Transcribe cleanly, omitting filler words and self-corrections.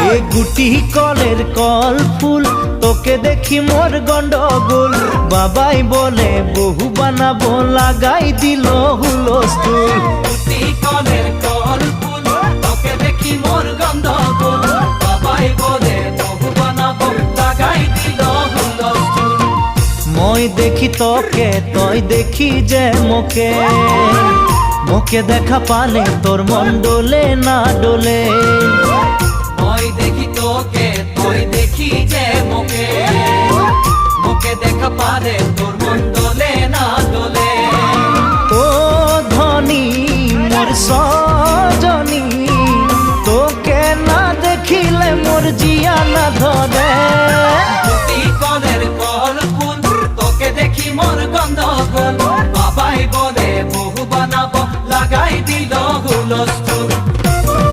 এ গুটি কলের কল ফুল তোকে দেখি মোর গন্ডগোল বাবাই বলে বহু বানাবো লাগাই দিল হুলস্থুল গুটি কলের কল ফুল তোকে দেখি মোর গন্ডগোল বাবাই বলে বহু বানাবো লাগাই দিল হুলস্থুল মই দেখি তোকে তই দেখি যে মোকে মোকে দেখা পালে তোর মন ডোলে না ডোলে মই দেখি তোকে তুই দেখি যে মোকে মোকে দেখা পারে তোর মন দোলে না দোলে ও ধনী মোর সজনী তোকে না দেখিলে মোর জিয়া না ধরে গুটি কলের কল ফুল তোকে দেখি মোর গন্ধগোল বাবাই বলে বহু বানাবো লাগাই দিল হুলস্থুল